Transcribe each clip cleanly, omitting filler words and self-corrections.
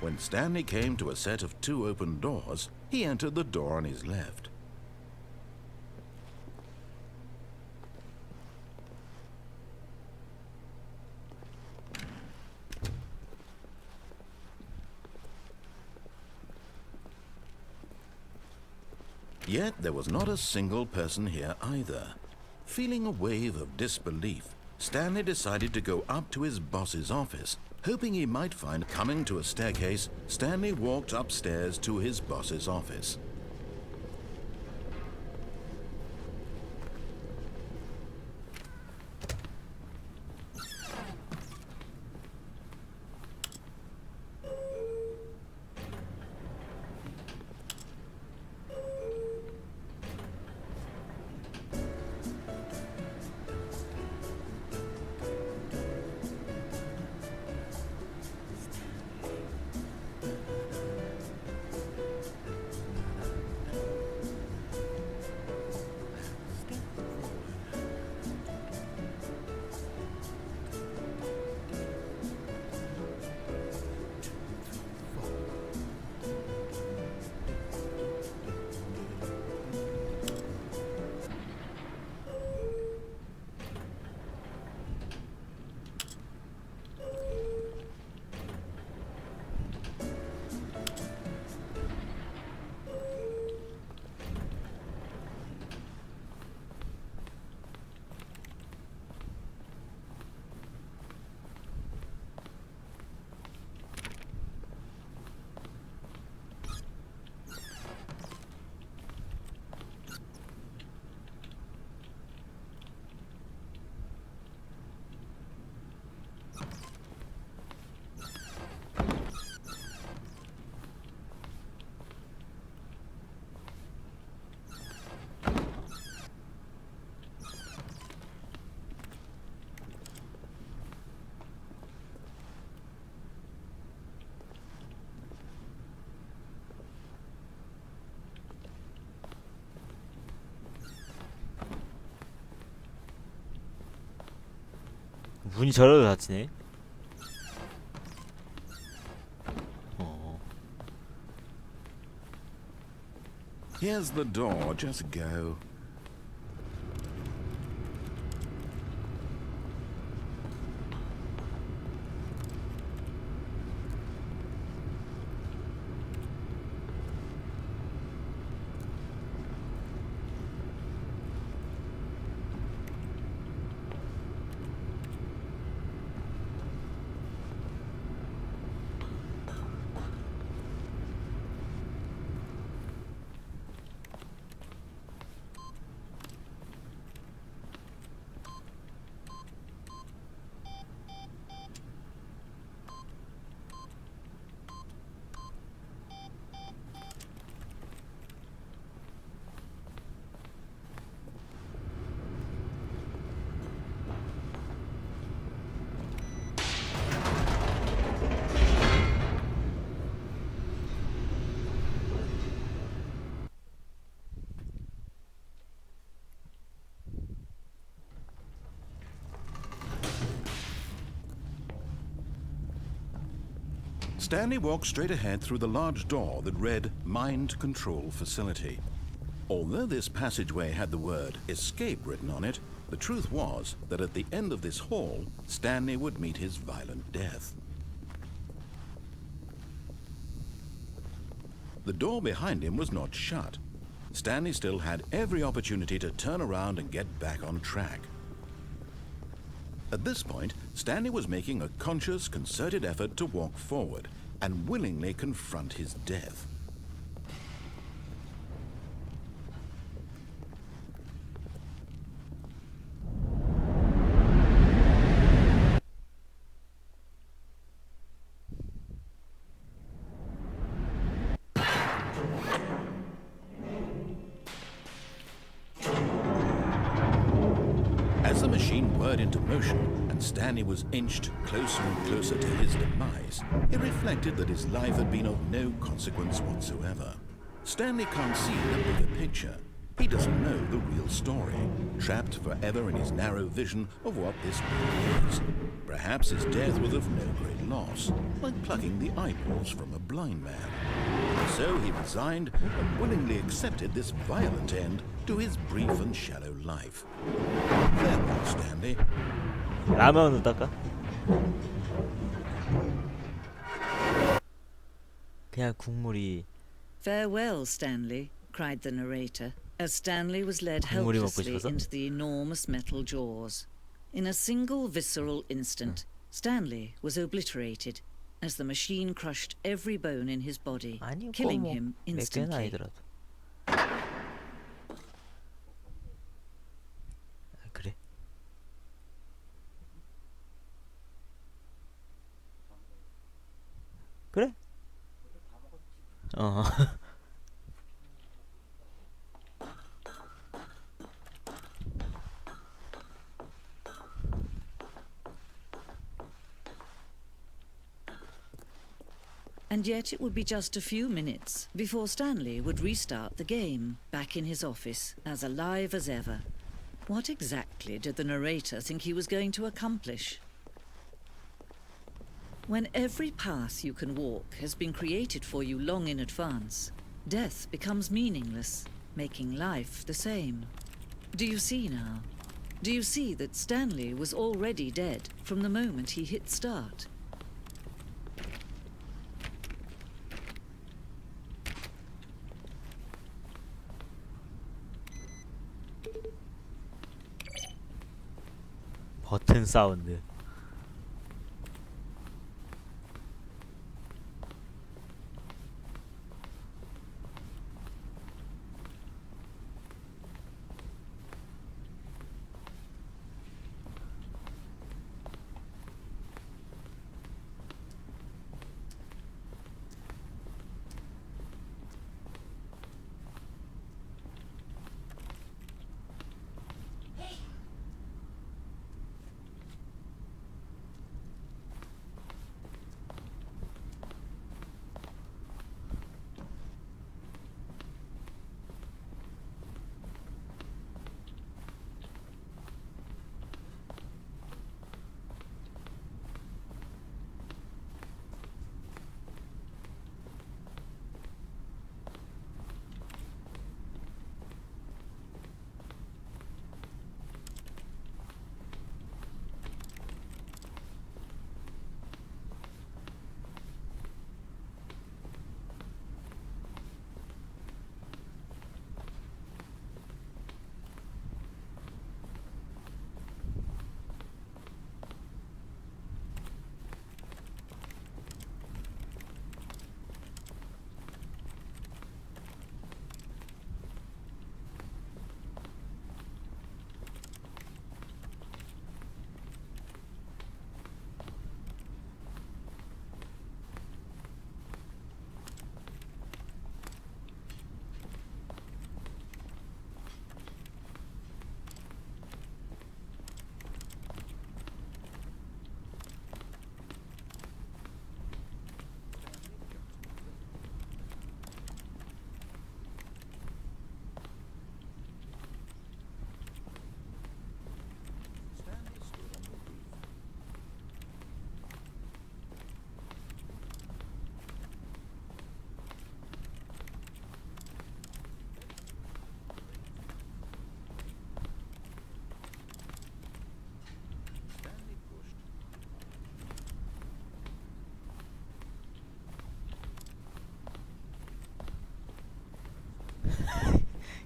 When Stanley came to a set of 2 open doors, he entered the door on his left. Yet there was not a single person here either. Feeling a wave of disbelief, Stanley decided to go up to his boss's office. Hoping he might find coming to a staircase, Stanley walked upstairs to his boss's office. 문이 저절로 닫히네. Here's the door, just go. Stanley walked straight ahead through the large door that read Mind Control Facility. Although this passageway had the word Escape written on it, the truth was that at the end of this hall, Stanley would meet his violent death. The door behind him was not shut. Stanley still had every opportunity to turn around and get back on track. At this point, Stanley was making a conscious, concerted effort to walk forward and willingly confront his death. As the machine whirred into motion and Stanley was inched closer and closer to his demise, he reflected that his life had been of no consequence whatsoever. Stanley can't see the bigger picture. He doesn't know the real story, trapped forever in his narrow vision of what this world is. Perhaps his death was of no great loss, like plucking the eyeballs from a blind man. So he resigned and willingly accepted this violent end to his brief and shallow life. Farewell, Stanley. 라면으로 닦아? 그냥 국물이 Farewell, Stanley, cried the narrator, as Stanley was led 국물이 먹고 helplessly 싶어서? into the enormous metal jaws. In a single visceral instant, Stanley was obliterated as the machine crushed every bone in his body, 아니 killing 뭐 him 몇 개는 instantly. 아니더라도. 그래? 그래? 어. And yet it would be just a few minutes before Stanley would restart the game, back in his office, as alive as ever. What exactly did the narrator think he was going to accomplish? When every path you can walk has been created for you long in advance, death becomes meaningless, making life the same. Do you see now? Do you see that Stanley was already dead from the moment he hit start? 버튼 사운드.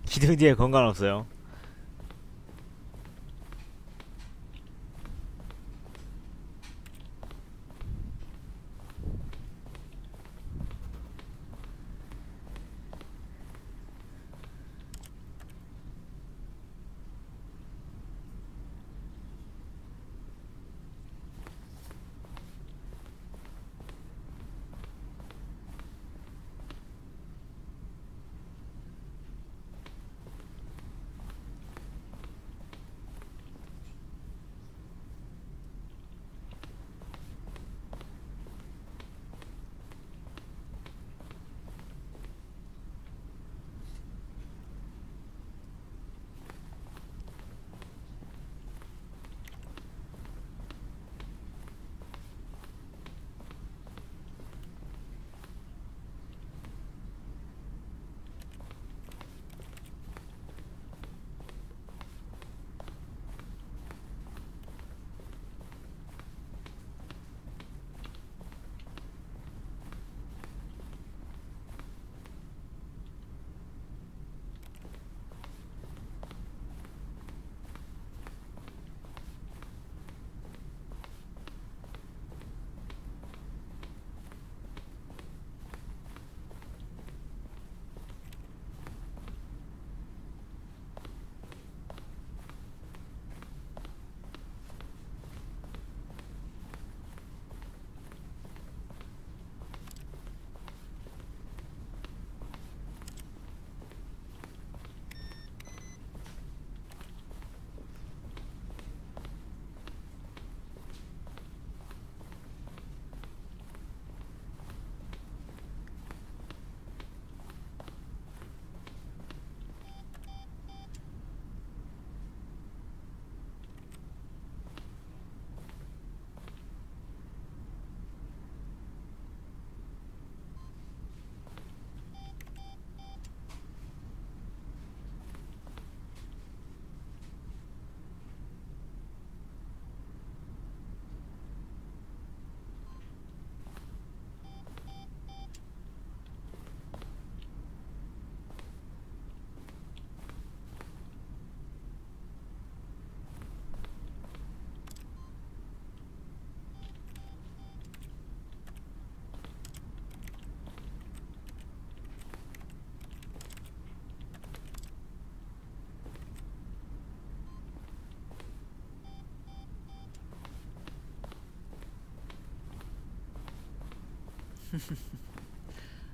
기둥 뒤에 건강 없어요.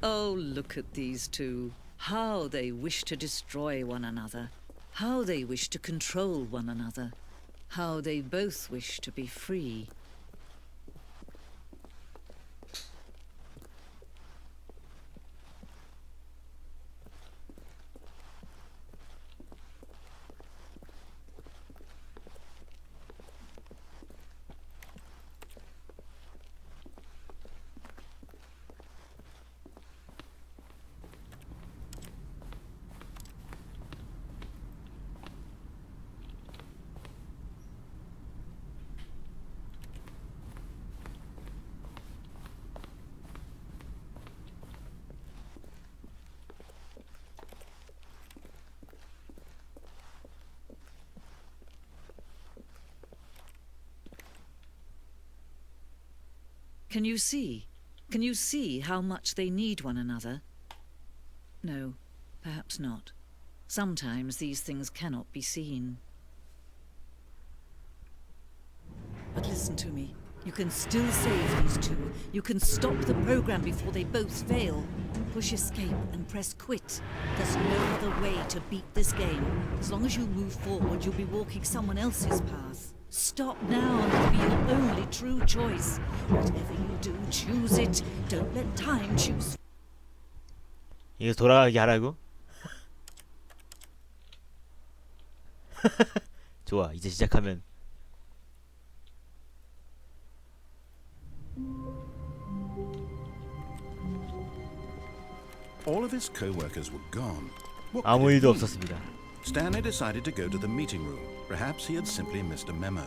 Oh, look at these two. How they wish to destroy one another. How they wish to control one another. How they both wish to be free. Can you see? Can you see how much they need one another? No, perhaps not. Sometimes these things cannot be seen. But listen to me. You can still save these two. You can stop the program before they both fail. Push escape and press quit. There's no other way to beat this game. As long as you move forward, you'll be walking someone else's path. Stop now and it'll be your only true choice. Whatever you do, choose it. Don't let time choose. 이거 돌아가게 하라고? 좋아, 이제 시작하면. All of his co-workers were gone. What 아무 could it 일도 mean? 없었습니다. Stanley decided to go to the meeting room. Perhaps he had simply missed a memo.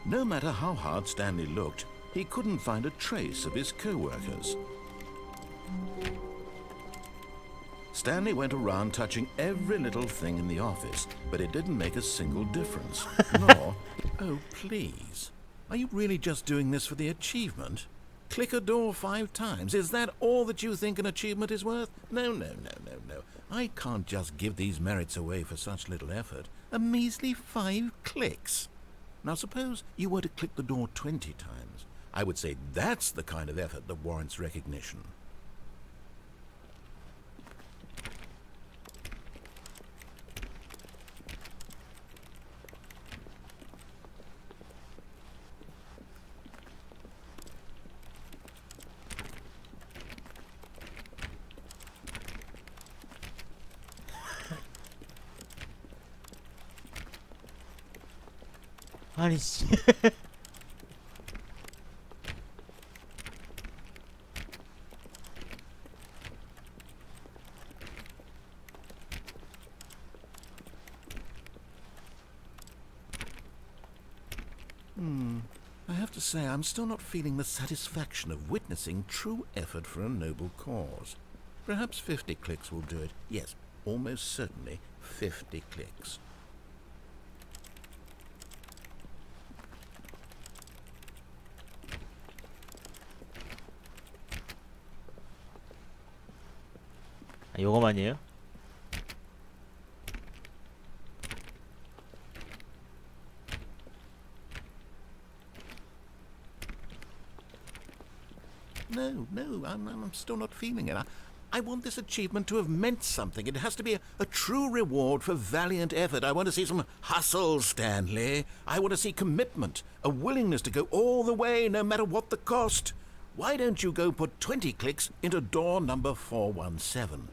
No matter how hard Stanley looked, he couldn't find a trace of his co-workers. Stanley went around touching every little thing in the office, but it didn't make a single difference. Nor, oh please, are you really just doing this for the achievement? Click a door 5 times. Is that all that you think an achievement is worth? No. I can't just give these merits away for such little effort. A measly 5 clicks. Now suppose you were to click the door 20 times. I would say that's the kind of effort that warrants recognition. 아니 씨. I have to say, I'm still not feeling the satisfaction of witnessing true effort for a noble cause. Perhaps 50 clicks will do it. Yes, almost certainly 50 clicks. 아, 요거만이에요? No, I'm still not feeling it. I want this achievement to have meant something. It has to be a true reward for valiant effort. I want to see some hustle, Stanley. I want to see commitment, a willingness to go all the way, no matter what the cost. Why don't you go put 20 clicks into door number 417?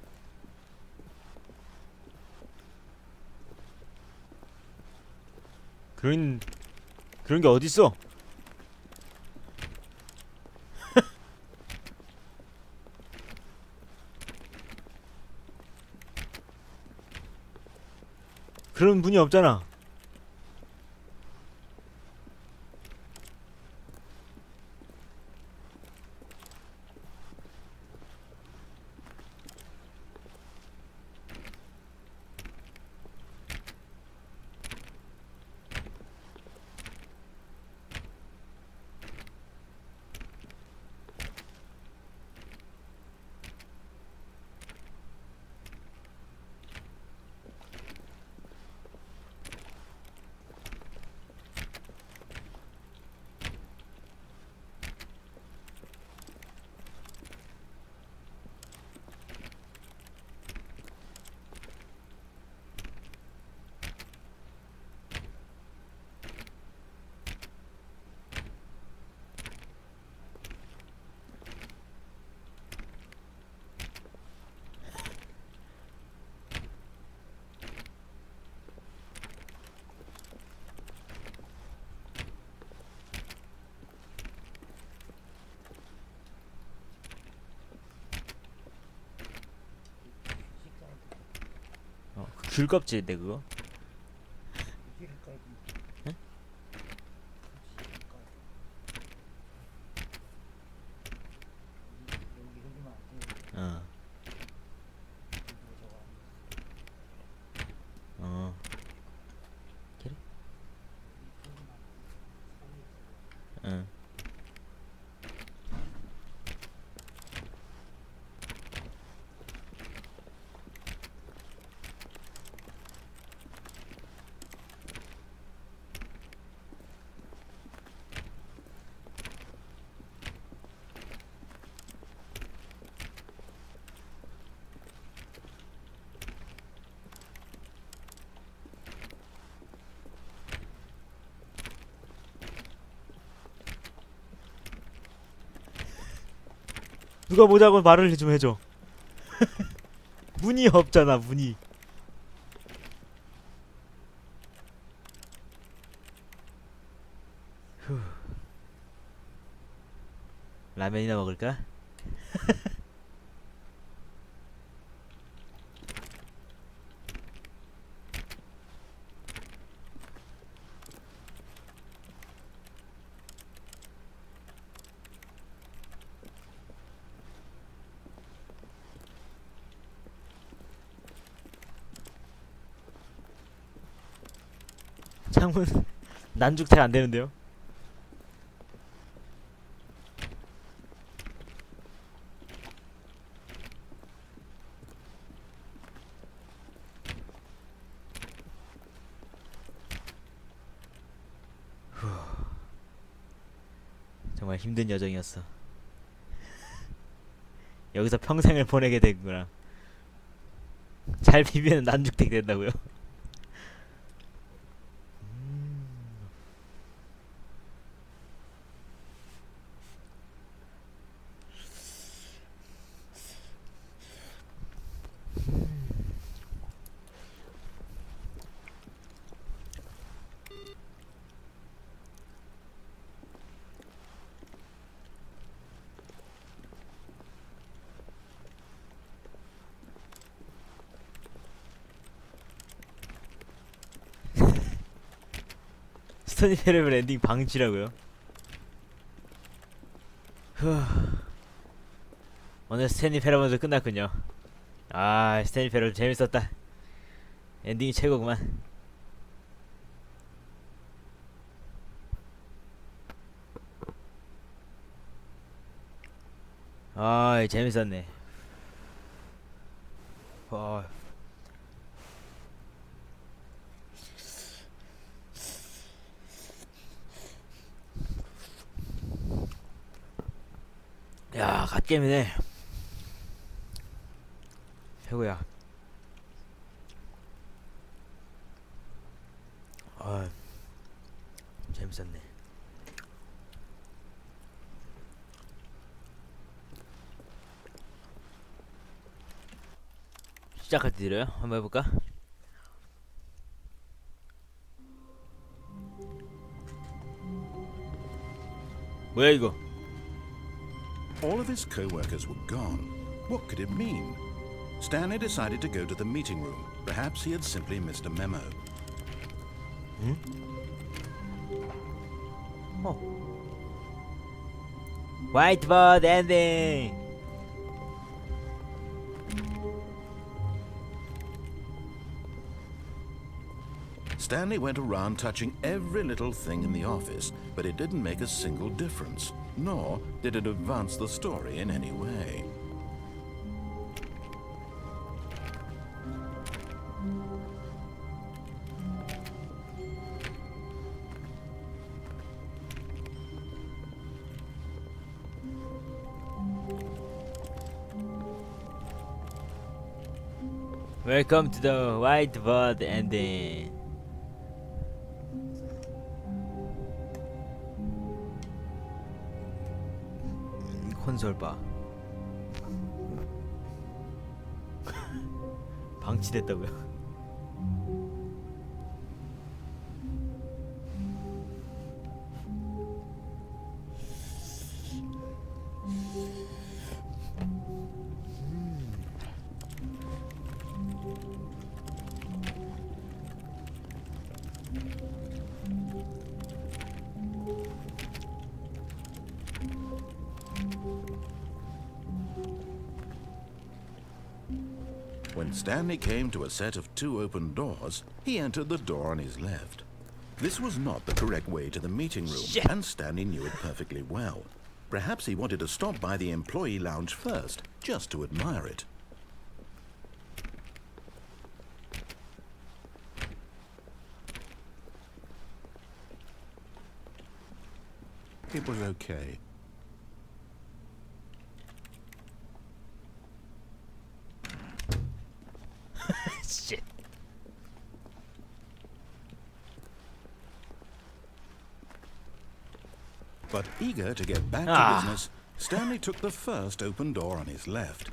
그런 게 어딨어? 그런 분이 없잖아. 귤 껍질인데 그거? 응? 어. 어. 그래? 응. 누가 보자고 말을 좀 해줘. 문이 없잖아, 문이. 후. 라면이나 먹을까? 창문 난죽택 안 되는데요? 정말 힘든 여정이었어. 여기서 평생을 보내게 되구나. 잘 비비면 난죽택 된다고요? 스토니 페레벨 엔딩 방치라고요? 후. 오늘 스탠리 페러먼도 끝났군요. 아, 스탠리 페러먼 재밌었다. 엔딩이 최고구만. 아, 재밌었네. 야, 갓게임이네. 최고야. 아, 재밌었네. 시작할 때 드려요? 한번 해볼까? 뭐야 이거? All of his co-workers were gone. What could it mean? Stanley decided to go to the meeting room. Perhaps he had simply missed a memo. 화이트보드 엔딩. Stanley went around touching every little thing in the office, but it didn't make a single difference, nor did it advance the story in any way. Welcome to the whiteboard ending. 콘솔 봐. 방치됐다고요? when Stanley came to a set of 2 open doors, he entered the door on his left. This was not the correct way to the meeting room, Shit. and Stanley knew it perfectly well. Perhaps he wanted to stop by the employee lounge first, just to admire it. It was okay. Shit. But eager to get back to Ah. business, Stanley took the first open door on his left.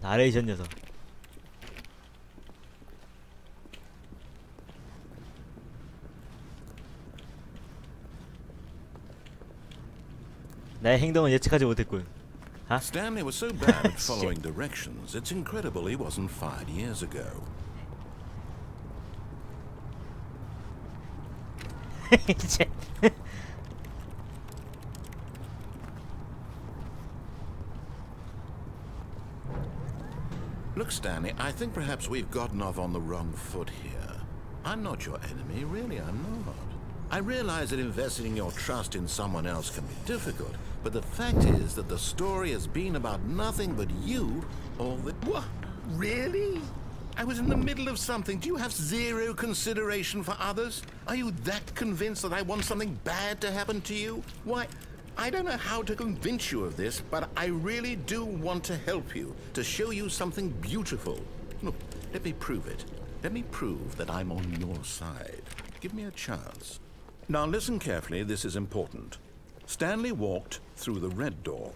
나레이션 녀석. 나의 행동은 예측하지 못했군. Stanley was so bad at following directions, it's incredible he wasn't fired years ago. 이제 Look, Stanley, I think perhaps we've gotten off on the wrong foot here. I'm not your enemy, really, I'm not. I realize that investing your trust in someone else can be difficult, but the fact is that the story has been about nothing but you all the... What? Really? I was in the middle of something. Do you have zero consideration for others? Are you that convinced that I want something bad to happen to you? Why, I don't know how to convince you of this, but I really do want to help you, to show you something beautiful. Look, let me prove it. Let me prove that I'm on your side. Give me a chance. Now listen carefully, this is important. Stanley walked through the red door.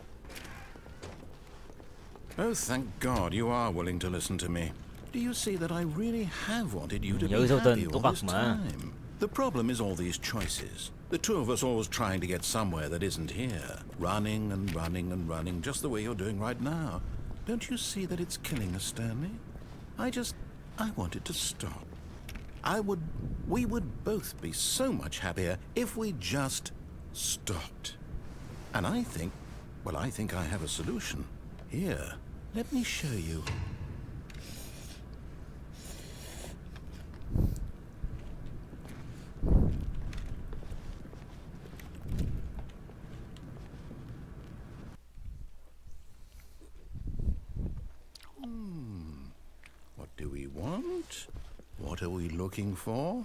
Oh, thank God you are willing to listen to me. Do you see that I really have wanted you to be 여기서부터는 happy all this 똑같구만. time? The problem is all these choices. The two of us always trying to get somewhere that isn't here. Running and running and running, just the way you're doing right now. Don't you see that it's killing us, Stanley? I wanted to stop. We would both be so much happier if we just stopped. And I think I have a solution. Here, let me show you. What do we want? What are we looking for?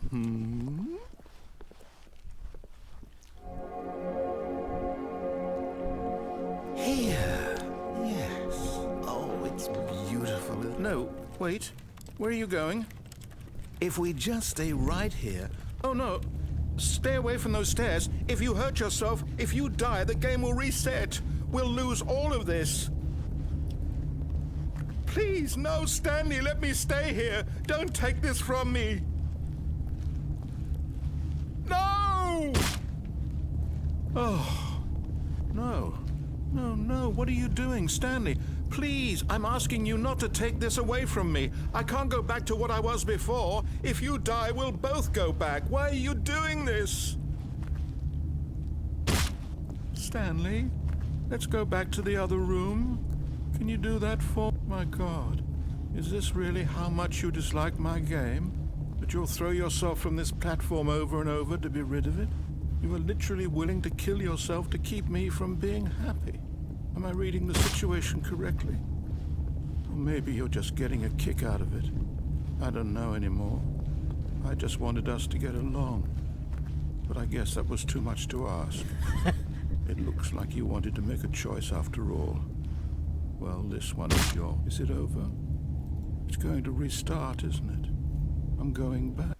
Here. Yes. Oh, it's beautiful. No, wait. Where are you going? If we just stay right here... Oh, no. Stay away from those stairs. If you hurt yourself, if you die, the game will reset. We'll lose all of this. Please, no, Stanley, let me stay here. Don't take this from me. No! Oh, no. No, what are you doing, Stanley? Please, I'm asking you not to take this away from me. I can't go back to what I was before. If you die, we'll both go back. Why are you doing this? Stanley, let's go back to the other room. Can you do that for... My God, is this really how much you dislike my game? That you'll throw yourself from this platform over and over to be rid of it? You were literally willing to kill yourself to keep me from being happy. Am I reading the situation correctly? Or maybe you're just getting a kick out of it. I don't know anymore. I just wanted us to get along. But I guess that was too much to ask. It looks like you wanted to make a choice after all. Well, this one is yours. Is it over? It's going to restart, isn't it? I'm going back.